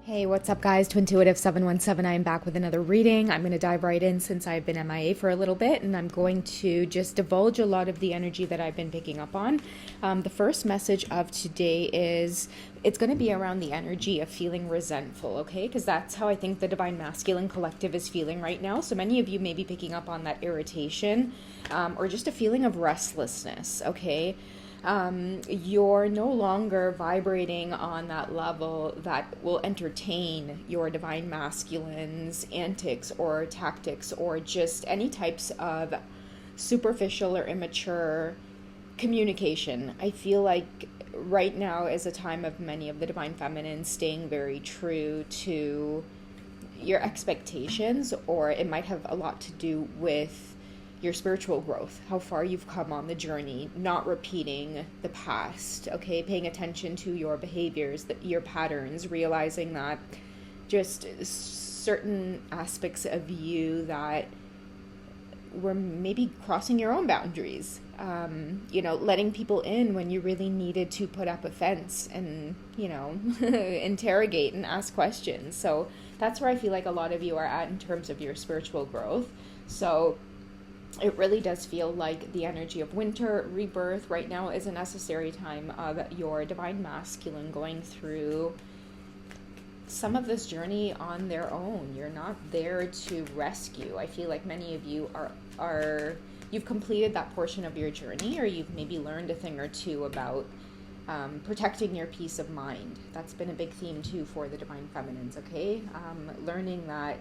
Hey, what's up, guys? Twintuitive 717. I am back with another reading. I'm going to dive right in since I've been MIA for a little bit, and I'm going to just divulge a lot of the energy that I've been picking up on. The first message of today is it's going to be around the energy of feeling resentful, okay? Because that's how I think the Divine Masculine Collective is feeling right now. So many of you may be picking up on that irritation or just a feeling of restlessness, okay? You're no longer vibrating on that level that will entertain your divine masculine's antics or tactics or just any types of superficial or immature communication. I feel like right now is a time of many of the divine feminines staying very true to your expectations, or it might have a lot to do with your spiritual growth, how far you've come on the journey, not repeating the past, okay? Paying attention to your behaviors, your patterns, realizing that just certain aspects of you that were maybe crossing your own boundaries, letting people in when you really needed to put up a fence and, interrogate and ask questions. So that's where I feel like a lot of you are at in terms of your spiritual growth. So it really does feel like the energy of winter, rebirth right now is a necessary time of your divine masculine going through some of this journey on their own. You're not there to rescue. I feel like many of you are you've completed that portion of your journey, or you've maybe learned a thing or two about protecting your peace of mind. That's been a big theme too for the divine feminines, okay? Learning that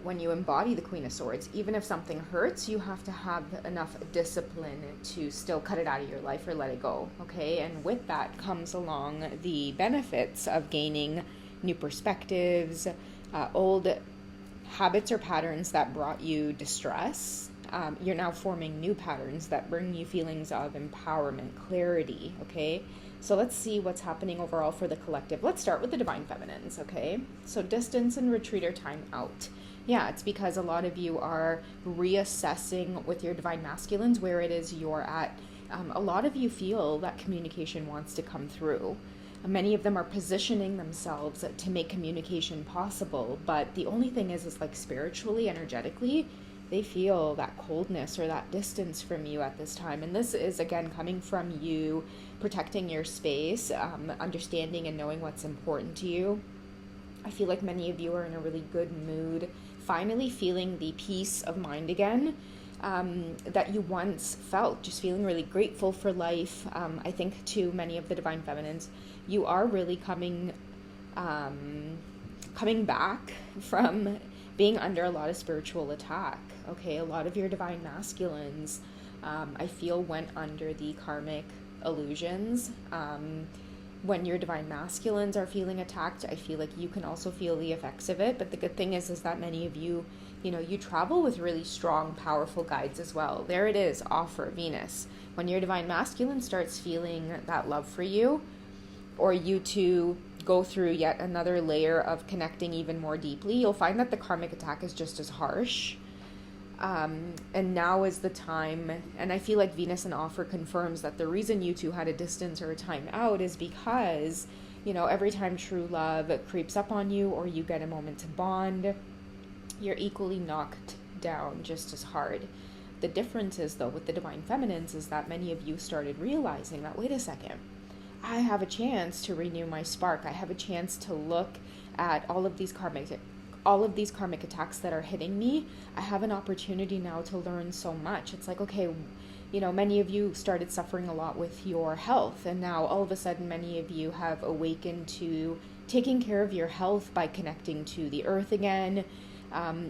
when you embody the Queen of Swords, even if something hurts, you have to have enough discipline to still cut it out of your life or let it go, okay? And with that comes along the benefits of gaining new perspectives, old habits or patterns that brought you distress. You're now forming new patterns that bring you feelings of empowerment, clarity, okay? So let's see what's happening overall for the collective. Let's start with the divine feminines, okay? So distance and retreat or time out. Yeah, it's because a lot of you are reassessing with your divine masculines where it is you're at. A lot of you feel that communication wants to come through. Many of them are positioning themselves to make communication possible, but the only thing is like spiritually, energetically, they feel that coldness or that distance from you at this time. And this is, again, coming from you protecting your space, understanding and knowing what's important to you. I feel like many of you are in a really good mood, finally feeling the peace of mind again that you once felt, just feeling really grateful for life. I think to many of the divine feminines, you are really coming back from being under a lot of spiritual attack, okay? A lot of your divine masculines, I feel, went under the karmic illusions. When your divine masculines are feeling attacked, I feel like you can also feel the effects of it. But the good thing is that many of you, you travel with really strong, powerful guides as well. There it is, offer Venus. When your divine masculine starts feeling that love for you, or you two go through yet another layer of connecting even more deeply, you'll find that the karmic attack is just as harsh. And now is the time, and I feel like Venus and offer confirms that the reason you two had a distance or a time out is because, every time true love creeps up on you or you get a moment to bond, you're equally knocked down just as hard. The difference is, though, with the divine feminines is that many of you started realizing that, wait a second, I have a chance to renew my spark. I have a chance to look at all of these karmic attacks that are hitting me. I have an opportunity now to learn so much. It's like, okay, many of you started suffering a lot with your health, and now all of a sudden many of you have awakened to taking care of your health by connecting to the earth again,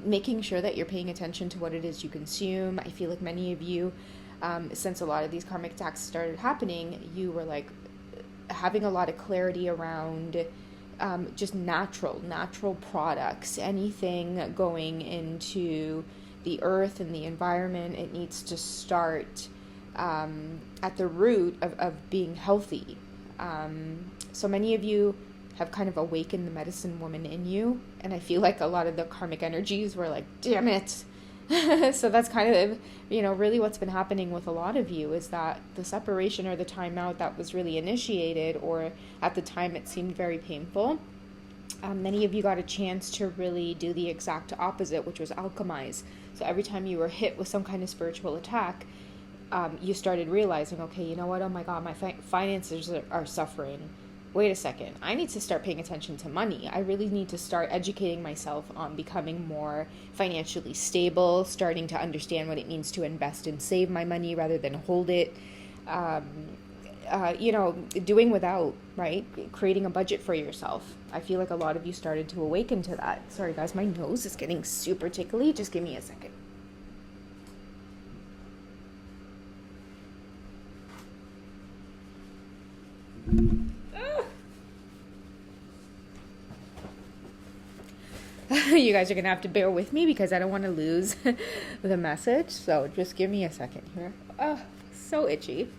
making sure that you're paying attention to what it is you consume. I feel like many of you, since a lot of these karmic attacks started happening, you were like having a lot of clarity around just natural products, anything going into the earth and the environment. It needs to start at the root of being healthy. So many of you have kind of awakened the medicine woman in you, and I feel like a lot of the karmic energies were like, damn it, So that's kind of, really what's been happening with a lot of you is that the separation or the timeout that was really initiated, or at the time it seemed very painful, Many of you got a chance to really do the exact opposite, which was alchemize. So every time you were hit with some kind of spiritual attack, you started realizing, okay, you know what? Oh my God, my finances are suffering. Wait a second. I need to start paying attention to money. I really need to start educating myself on becoming more financially stable, starting to understand what it means to invest and save my money rather than hold it. Um, Doing without, right? Creating a budget for yourself. I feel like a lot of you started to awaken to that. Sorry, guys, my nose is getting super tickly. Just give me a second. You guys are going to have to bear with me because I don't want to lose the message. So just give me a second here. Oh, so itchy.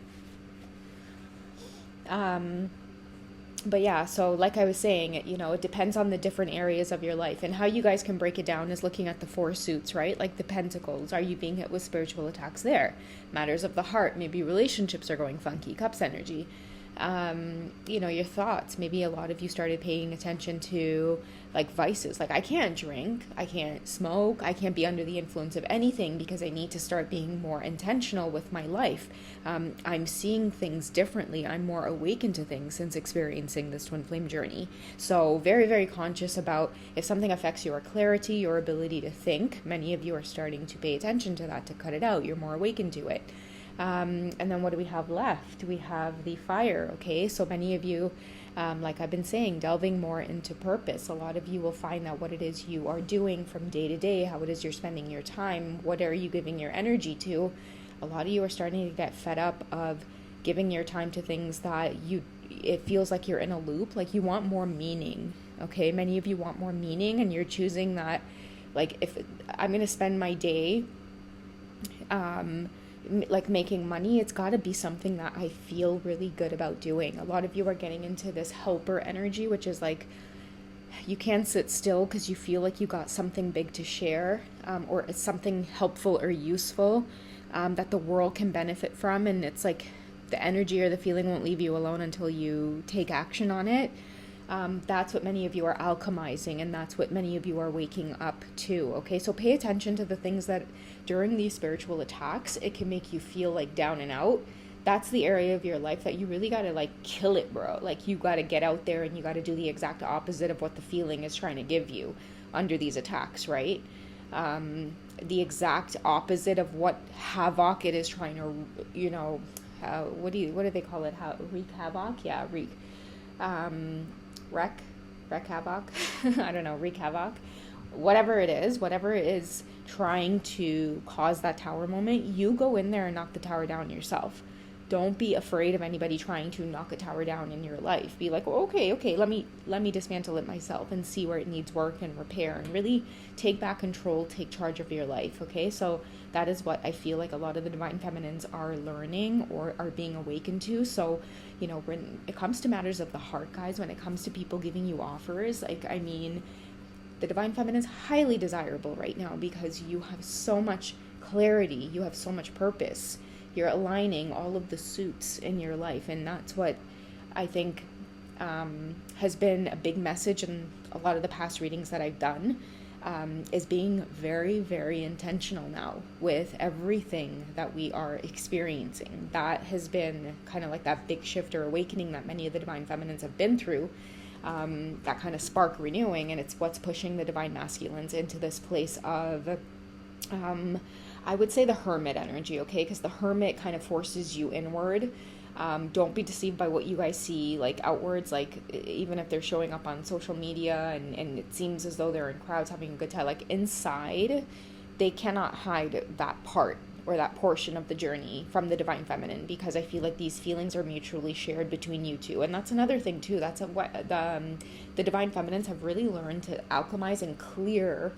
But yeah, so like I was saying, it depends on the different areas of your life, and how you guys can break it down is looking at the four suits, right? Like the pentacles. Are you being hit with spiritual attacks there? Matters of the heart. Maybe relationships are going funky. Cups energy. Your thoughts. Maybe a lot of you started paying attention to like vices. Like, I can't drink, I can't smoke, I can't be under the influence of anything because I need to start being more intentional with my life. I'm seeing things differently. I'm more awakened to things since experiencing this twin flame journey. So very, very conscious about if something affects your clarity, your ability to think. Many of you are starting to pay attention to that, to cut it out. You're more awakened to it. And then what do we have left? We have the fire, okay? So many of you, like I've been saying, delving more into purpose. A lot of you will find out what it is you are doing from day to day, how it is you're spending your time, what are you giving your energy to. A lot of you are starting to get fed up of giving your time to things that it feels like you're in a loop, like you want more meaning, okay? Many of you want more meaning, and you're choosing that, like, if I'm going to spend my day like making money, it's got to be something that I feel really good about doing. A lot of you are getting into this helper energy, which is like you can't sit still because you feel like you got something big to share, or it's something helpful or useful that the world can benefit from, and it's like the energy or the feeling won't leave you alone until you take action on it. That's what many of you are alchemizing, and that's what many of you are waking up to, okay? So pay attention to the things that during these spiritual attacks, it can make you feel like down and out. That's the area of your life that you really got to like kill it, bro. Like, you got to get out there and you got to do the exact opposite of what the feeling is trying to give you under these attacks, right? The exact opposite of what havoc it is trying to, what do they call it? Wreak havoc? Yeah, wreck havoc. I don't know, wreak havoc. Whatever it is trying to cause that tower moment, you go in there and knock the tower down yourself. Don't be afraid of anybody trying to knock a tower down in your life. Be like, well, okay, let me dismantle it myself and see where it needs work and repair, and really take back control, take charge of your life, okay? So that is what I feel like a lot of the divine feminines are learning or are being awakened to. So, when it comes to matters of the heart, guys, when it comes to people giving you offers, the divine feminine is highly desirable right now because you have so much clarity, you have so much purpose. You're aligning all of the suits in your life, and that's what I think has been a big message in a lot of the past readings that I've done, is being very, very intentional now with everything that we are experiencing. That has been kind of like that big shift or awakening that many of the divine feminines have been through, that kind of spark renewing, and it's what's pushing the divine masculines into this place of I would say the hermit energy, okay? Because the hermit kind of forces you inward. Don't be deceived by what you guys see, like, outwards, like, even if they're showing up on social media and it seems as though they're in crowds having a good time, like, inside, they cannot hide that part or that portion of the journey from the divine feminine, because I feel like these feelings are mutually shared between you two. And that's another thing, too. That's what the divine feminines have really learned to alchemize and clear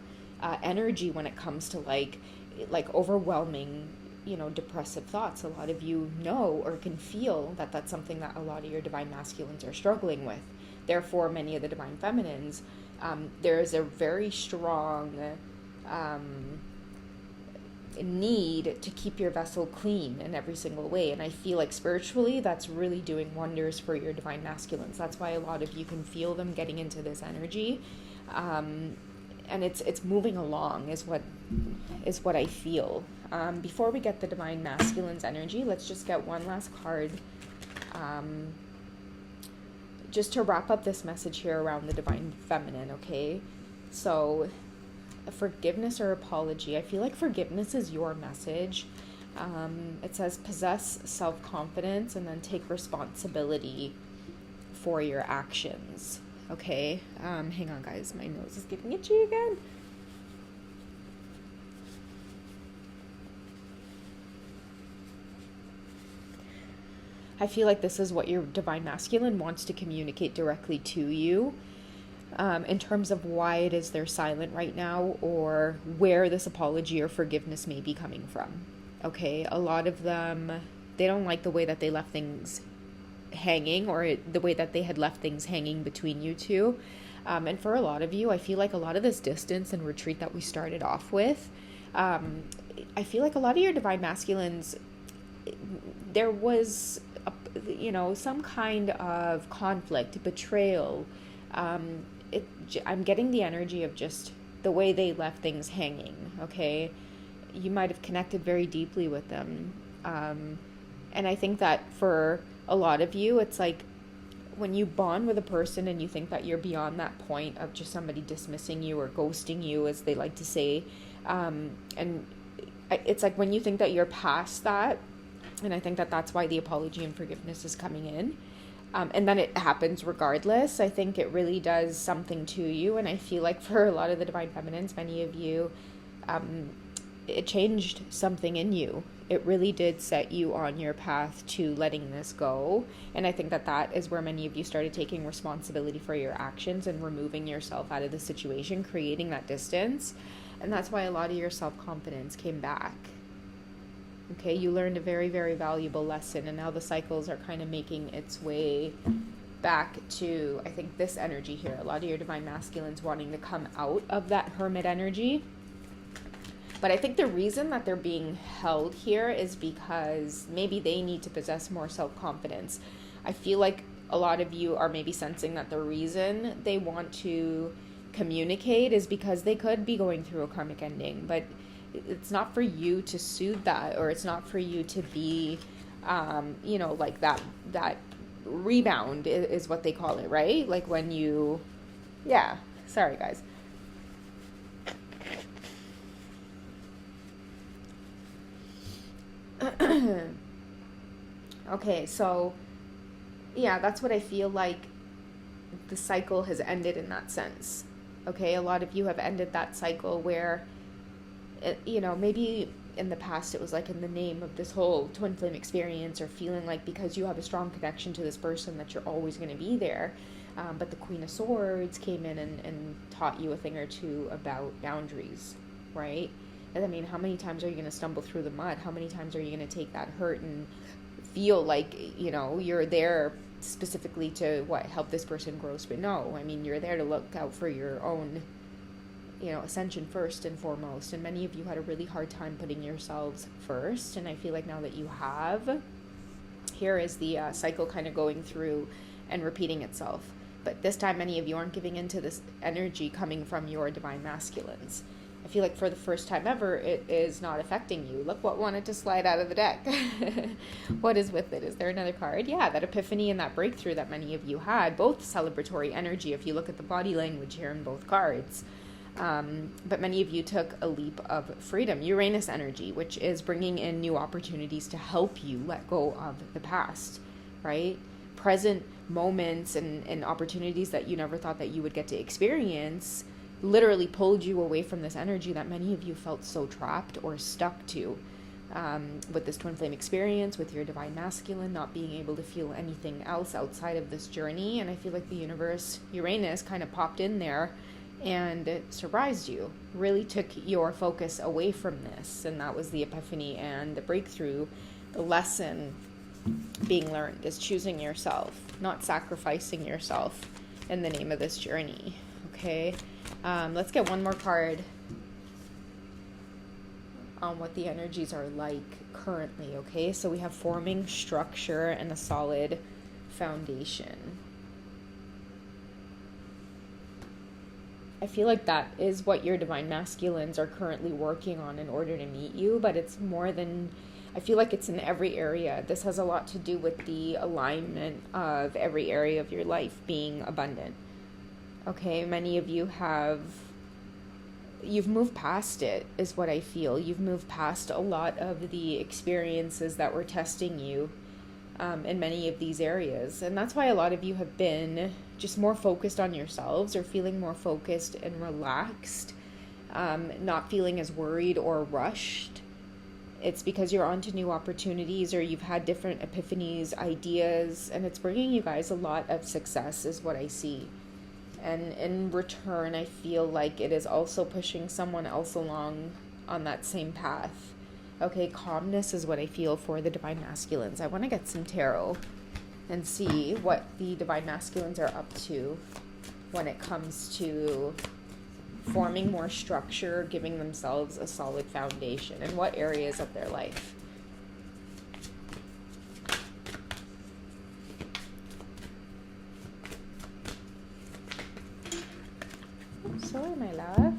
energy when it comes to, like overwhelming, depressive thoughts. A lot of you know or can feel that that's something that a lot of your divine masculines are struggling with. Therefore, many of the divine feminines, there is a very strong need to keep your vessel clean in every single way. And I feel like spiritually that's really doing wonders for your divine masculines. That's why a lot of you can feel them getting into this energy, and it's moving along is what I feel. Before we get the divine masculine's energy, let's just get one last card, just to wrap up this message here around the divine feminine. Okay, so forgiveness or apology. I feel like forgiveness is your message. It says possess self-confidence and then take responsibility for your actions. Okay, hang on guys, my nose is getting itchy again. I feel like this is what your divine masculine wants to communicate directly to you. In terms of why it is they're silent right now, or where this apology or forgiveness may be coming from. Okay, a lot of them, they don't like the way that they left things hanging, or the way that they had left things hanging between you two. And for a lot of you, I feel like a lot of this distance and retreat that we started off with, I feel like a lot of your divine masculines, there was some kind of conflict, betrayal. I'm getting the energy of just the way they left things hanging. Okay, you might have connected very deeply with them, and I think that for a lot of you, it's like when you bond with a person and you think that you're beyond that point of just somebody dismissing you or ghosting you, as they like to say, and it's like when you think that you're past that, and I think that that's why the apology and forgiveness is coming in. And then it happens regardless. I think it really does something to you. And I feel like for a lot of the divine feminines, many of you, it changed something in you. It really did set you on your path to letting this go. And I think that that is where many of you started taking responsibility for your actions and removing yourself out of the situation, creating that distance. And that's why a lot of your self-confidence came back. Okay, you learned a very, very valuable lesson, and now the cycles are kind of making its way back to, I think, this energy here. A lot of your divine masculines wanting to come out of that hermit energy. But I think the reason that they're being held here is because maybe they need to possess more self-confidence. I feel like a lot of you are maybe sensing that the reason they want to communicate is because they could be going through a karmic ending, but it's not for you to soothe that, or it's not for you to be, like that rebound is what they call it, right? Like when you, sorry guys. Okay, so that's what I feel like the cycle has ended in that sense. Okay, a lot of you have ended that cycle where maybe in the past it was like in the name of this whole twin flame experience, or feeling like because you have a strong connection to this person that you're always going to be there. But the Queen of Swords came in and taught you a thing or two about boundaries, right? And I mean, how many times are you going to stumble through the mud? How many times are you going to take that hurt and feel like, you're there specifically to help this person grow? But no, I mean, you're there to look out for your own ascension first and foremost. And many of you had a really hard time putting yourselves first. And I feel like now that you have, here is the cycle kind of going through and repeating itself. But this time, many of you aren't giving into this energy coming from your divine masculines. I feel like for the first time ever, it is not affecting you. Look what wanted to slide out of the deck. What is with it? Is there another card? Yeah, that epiphany and that breakthrough that many of you had, both celebratory energy if you look at the body language here in both cards. But many of you took a leap of freedom, Uranus energy, which is bringing in new opportunities to help you let go of the past, right? Present moments and opportunities that you never thought that you would get to experience literally pulled you away from this energy that many of you felt so trapped or stuck to, with this twin flame experience, with your divine masculine, not being able to feel anything else outside of this journey. And I feel like the universe, Uranus, kind of popped in there and it surprised you, really took your focus away from this. And that was the epiphany and the breakthrough. The lesson being learned is choosing yourself, not sacrificing yourself in the name of this journey. Okay, let's get one more card. on what the energies are like currently, okay? So we have forming, structure, and a solid foundation. I feel like that is what your divine masculines are currently working on in order to meet you, but it's more than, I feel like it's in every area. This has a lot to do with the alignment of every area of your life being abundant. Okay, many of you you've moved past it, is what I feel. You've moved past a lot of the experiences that were testing you in many of these areas. And that's why a lot of you have been just more focused on yourselves, or feeling more focused and relaxed, not feeling as worried or rushed. It's because you're on to new opportunities, or you've had different epiphanies, ideas, and it's bringing you guys a lot of success, is what I see. And in return, I feel like it is also pushing someone else along on that same path. Okay, calmness is what I feel for the divine masculines. I want to get some tarot and see what the divine masculines are up to when it comes to forming more structure, giving themselves a solid foundation, and what areas of their life. Sorry, my love.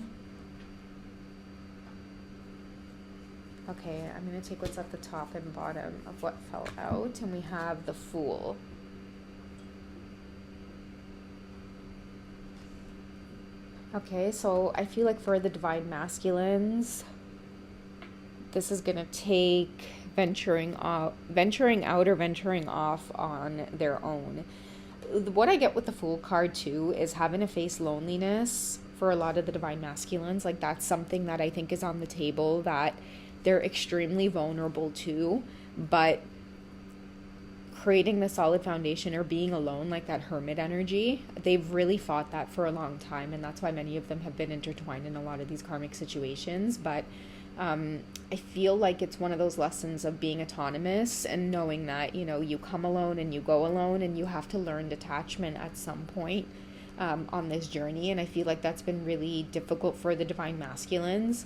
Okay, I'm going to take what's at the top and bottom of what fell out, and we have the Fool. Okay, so I feel like for the divine masculines, this is going to take venturing out or venturing off on their own. What I get with the Fool card too is having to face loneliness for a lot of the divine masculines. Like, that's something that I think is on the table that they're extremely vulnerable to, but creating the solid foundation or being alone, like that hermit energy, they've really fought that for a long time, and that's why many of them have been intertwined in a lot of these karmic situations. But I feel like it's one of those lessons of being autonomous and knowing that, you know, you come alone and you go alone, and you have to learn detachment at some point on this journey. And I feel like that's been really difficult for the divine masculines.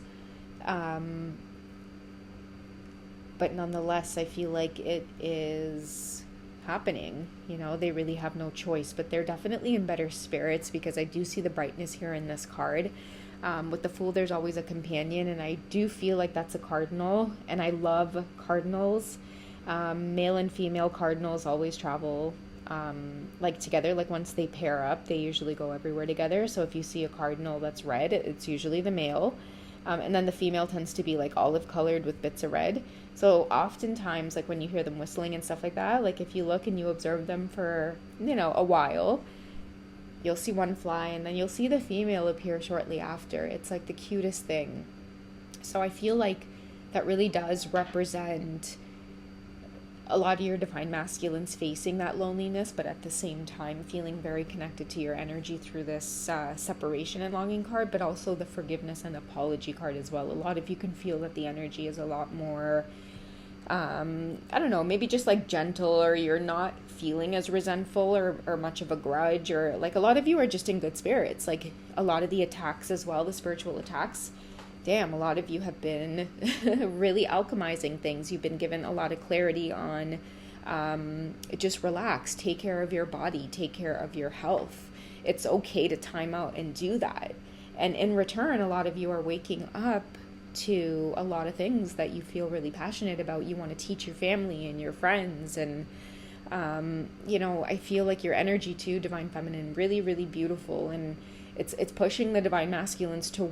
But nonetheless, I feel like it is happening. You know, they really have no choice, but they're definitely in better spirits, because I do see the brightness here in this card. With the Fool, there's always a companion, and I do feel like that's a cardinal, and I love cardinals. Male and female cardinals always travel like together. Like, once they pair up, they usually go everywhere together. So if you see a cardinal that's red, it's usually the male. And then the female tends to be like olive colored with bits of red. So oftentimes, like when you hear them whistling and stuff like that, like if you look and you observe them for, you know, a while, you'll see one fly, and then you'll see the female appear shortly after. It's like the cutest thing. So I feel like that really does represent a lot of your divine masculines facing that loneliness, but at the same time feeling very connected to your energy through this separation and longing card, but also the forgiveness and apology card as well. A lot of you can feel that the energy is a lot more, I don't know, maybe just like gentle, or you're not feeling as resentful or much of a grudge, or like a lot of you are just in good spirits. Like a lot of the attacks as well, the spiritual attacks, damn, a lot of you have been really alchemizing things. You've been given a lot of clarity on just relax, take care of your body, take care of your health. It's okay to time out and do that. And in return, a lot of you are waking up to a lot of things that you feel really passionate about. You want to teach your family and your friends, and you know, I feel like your energy too, divine feminine, really, really beautiful. And it's pushing the divine masculines to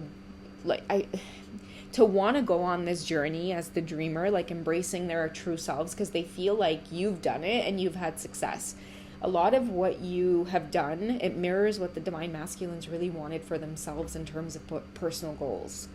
want to go on this journey as the dreamer, like embracing their true selves, because they feel like you've done it and you've had success. A lot of what you have done, it mirrors what the divine masculines really wanted for themselves in terms of personal goals.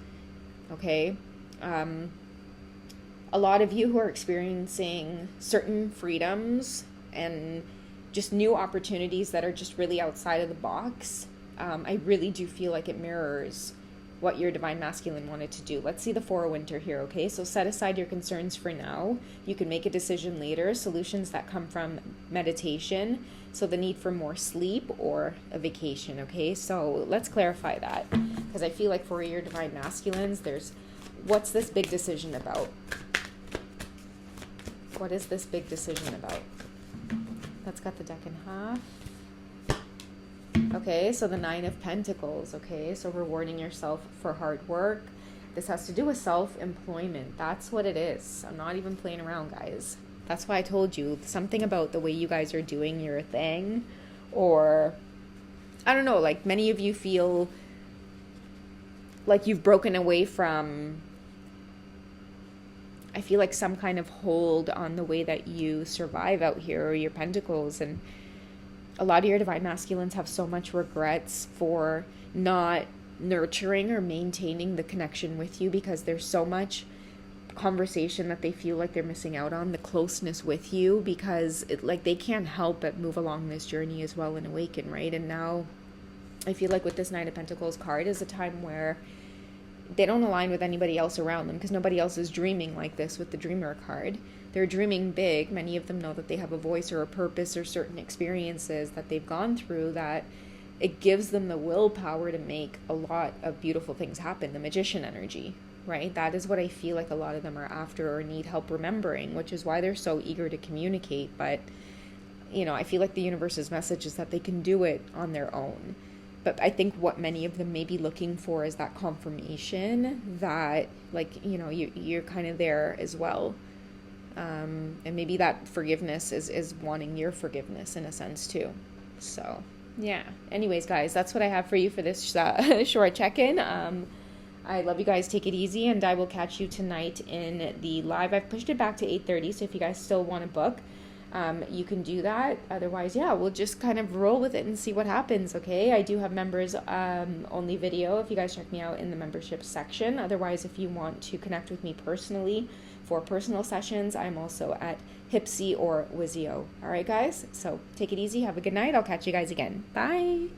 Okay? A lot of you who are experiencing certain freedoms and just new opportunities that are just really outside of the box, I really do feel like it mirrors what your divine masculine wanted to do. Let's see the Four of Winter here, okay? So set aside your concerns for now. You can make a decision later. Solutions that come from meditation. So the need for more sleep or a vacation, okay? So let's clarify that, because I feel like for your divine masculines, there's What's this big decision about? What is this big decision about? That's got the deck in half. Okay, so the Nine of Pentacles. Okay, so rewarding yourself for hard work. This has to do with self-employment. That's what it is. I'm not even playing around, guys. That's why I told you something about the way you guys are doing your thing. Or, I don't know, like many of you feel like you've broken away from, I feel like some kind of hold on the way that you survive out here, or your pentacles. And a lot of your divine masculines have so much regrets for not nurturing or maintaining the connection with you, because there's so much conversation that they feel like they're missing out on, the closeness with you, because like they can't help but move along this journey as well and awaken, right? And now I feel like with this Nine of Pentacles card is a time where they don't align with anybody else around them, because nobody else is dreaming like this with the Dreamer card. They're dreaming big. Many of them know that they have a voice or a purpose or certain experiences that they've gone through that it gives them the willpower to make a lot of beautiful things happen. The Magician energy, right? That is what I feel like a lot of them are after or need help remembering, which is why they're so eager to communicate. But, you know, I feel like the universe's message is that they can do it on their own. But I think what many of them may be looking for is that confirmation that, like, you know, you're kind of there as well. And maybe that forgiveness is wanting your forgiveness in a sense too. So, yeah. Anyways, guys, that's what I have for you for this short check-in. I love you guys. Take it easy, and I will catch you tonight in the live. I've pushed it back to 8:30, so if you guys still want to book, you can do that. Otherwise, yeah, we'll just kind of roll with it and see what happens, okay? I do have members only video if you guys check me out in the membership section. Otherwise, if you want to connect with me personally for personal sessions, I'm also at Hipsy or Wizio. All right, guys? So take it easy. Have a good night. I'll catch you guys again. Bye.